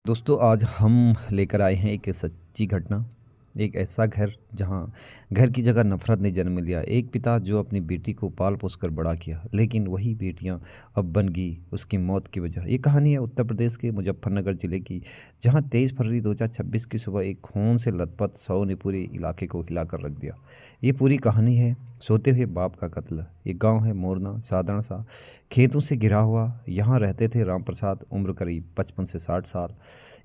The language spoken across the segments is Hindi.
दोस्तों आज हम लेकर आए हैं एक सच्ची घटना। एक ऐसा घर जहां घर की जगह नफरत ने जन्म लिया। एक पिता जो अपनी बेटी को पाल पोस कर बड़ा किया, लेकिन वही बेटियां अब बन गई उसकी मौत की वजह। ये कहानी है उत्तर प्रदेश के मुजफ्फरनगर जिले की, जहां 23 फरवरी 2026 की सुबह एक खून से लथपथ शव ने पूरे इलाके को हिलाकर रख दिया। ये पूरी कहानी है सोते हुए बाप का कत्ल। ये गांव है मोरना, साधारण सा खेतों से घिरा हुआ। यहाँ रहते थे राम प्रसाद, उम्र करीब 55 से 60 साल।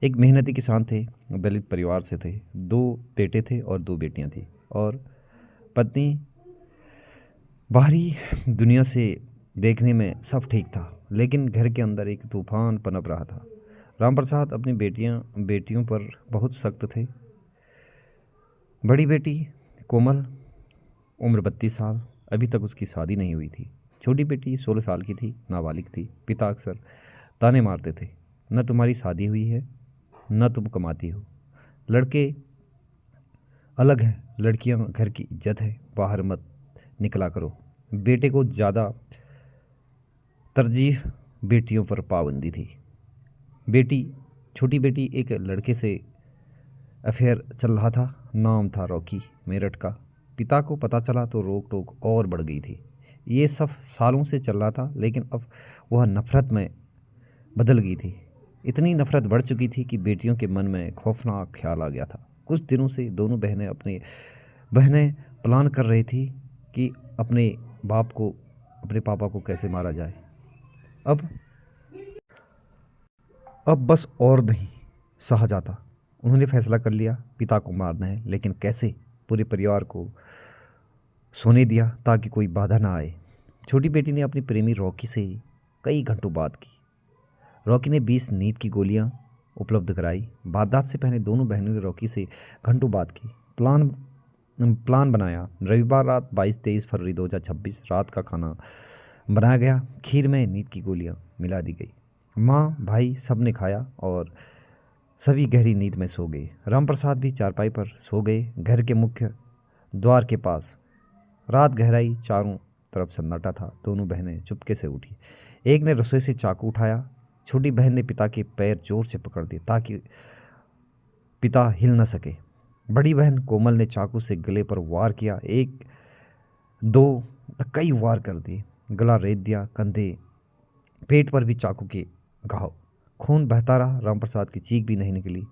एक मेहनती किसान थे, दलित परिवार से थे। 2 बेटे थे और 2 बेटियां थी, और पत्नी। बाहरी दुनिया से देखने में सब ठीक था, लेकिन घर के अंदर एक तूफान पनप रहा था। राम प्रसाद अपनी बेटियों पर बहुत सख्त थे। बड़ी बेटी कोमल, उम्र 32 साल, अभी तक उसकी शादी नहीं हुई थी। छोटी बेटी 16 साल की थी, नाबालिग थी। पिता अक्सर ताने मारते थे, न तुम्हारी शादी हुई है, न तुम कमाती हो। लड़के अलग हैं, लड़कियां घर की इज्जत है, बाहर मत निकला करो। बेटे को ज़्यादा तरजीह बेटियों पर पाबंदी थी। छोटी बेटी एक लड़के से अफेयर चल रहा था, नाम था रॉकी, मेरठ का। पिता को पता चला तो रोक टोक और बढ़ गई थी। ये सब सालों से चल रहा था, लेकिन अब वह नफरत में बदल गई थी। इतनी नफरत बढ़ चुकी थी कि बेटियों के मन में खौफनाक ख्याल आ गया था। कुछ दिनों से दोनों बहनें प्लान कर रही थी कि अपने पापा को कैसे मारा जाए। अब बस और नहीं सहा जाता। उन्होंने फैसला कर लिया, पिता को मारना है, लेकिन कैसे? पूरे परिवार को सोने दिया ताकि कोई बाधा ना आए। छोटी बेटी ने अपनी प्रेमी रॉकी से कई घंटों बात की। रॉकी ने 20 नींद की गोलियां उपलब्ध कराई। वारदात से पहले दोनों बहनों ने रॉकी से घंटों बात की, प्लान बनाया। रविवार रात 22-23 फरवरी 2026 रात का खाना बनाया गया। खीर में नींद की गोलियां मिला दी गई। माँ भाई सब ने खाया और सभी गहरी नींद में सो गए। रामप्रसाद भी चारपाई पर सो गए, घर के मुख्य द्वार के पास। रात गहराई, चारों तरफ सन्नाटा था। दोनों बहनें चुपके से उठी। एक ने रसोई से चाकू उठाया। छोटी बहन ने पिता के पैर जोर से पकड़ दिए ताकि पिता हिल न सके। बड़ी बहन कोमल ने चाकू से गले पर वार किया। 1-2 कई वार कर दिए। गला रेत दिया, कंधे, पेट पर भी चाकू के घाव। खून बहता रहा, रामप्रसाद की चीख भी नहीं निकली।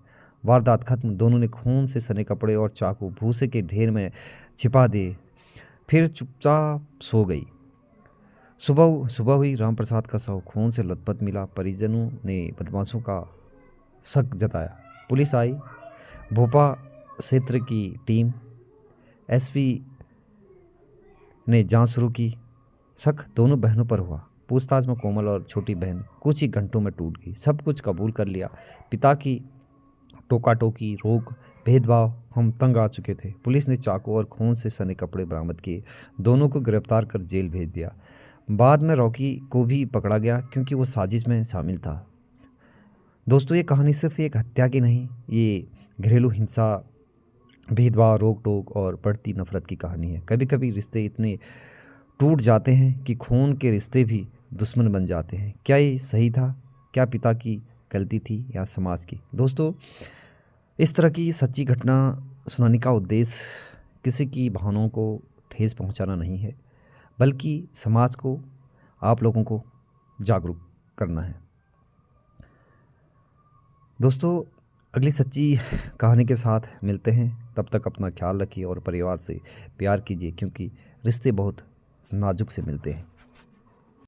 वारदात खत्म। दोनों ने खून से सने कपड़े और चाकू भूसे के ढेर में छिपा दिए, फिर चुपचाप सो गई। सुबह हुई, रामप्रसाद का शव खून से लथपथ मिला। परिजनों ने बदमाशों का शक जताया। पुलिस आई। भोपा क्षेत्र की टीम, एसपी ने जांच शुरू की। शक दोनों बहनों पर हुआ। पूछताछ में कोमल और छोटी बहन कुछ ही घंटों में टूट गई। सब कुछ कबूल कर लिया। पिता की टोका टोकी, रोक, भेदभाव, हम तंग आ चुके थे। पुलिस ने चाकू और खून से सने कपड़े बरामद किए। दोनों को गिरफ्तार कर जेल भेज दिया। बाद में रॉकी को भी पकड़ा गया क्योंकि वो साजिश में शामिल था। दोस्तों ये कहानी सिर्फ एक हत्या की नहीं, ये घरेलू हिंसा, भेदभाव, रोक टोक और बढ़ती नफरत की कहानी है। कभी कभी रिश्ते इतने टूट जाते हैं कि खून के रिश्ते भी दुश्मन बन जाते हैं। क्या ये सही था? क्या पिता की गलती थी या समाज की? दोस्तों इस तरह की सच्ची घटना सुनाने का उद्देश्य किसी की भावनाओं को ठेस पहुंचाना नहीं है, बल्कि समाज को, आप लोगों को जागरूक करना है। दोस्तों अगली सच्ची कहानी के साथ मिलते हैं। तब तक अपना ख्याल रखिए और परिवार से प्यार कीजिए, क्योंकि रिश्ते बहुत नाजुक से मिलते हैं।